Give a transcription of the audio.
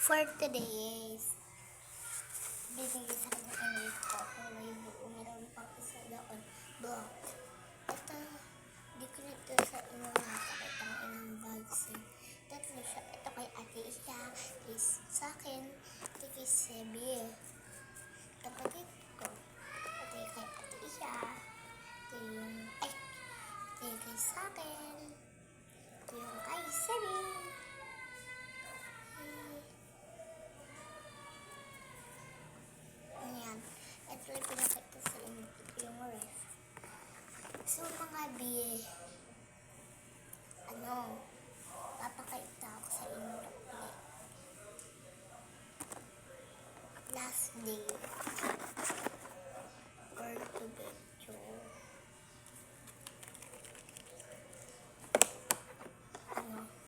For today is binigay sa akin ng init ko kung may buo. Meron pang isa doon. Block. Ito, di ko nito sa inyo nakakita ng ilang bags. Tatlo siya. Ito kay Ate Isha, sa akin, ito kay Sebi. Kapatid ko. Ito kay Ate Isha. Ito yung, ito yung kay sa akin. Ito yung kay Sebi. Ito lang pinakita sa inyo. Ito yung ref. So mga bi, papakita ako sa inyo. Last day.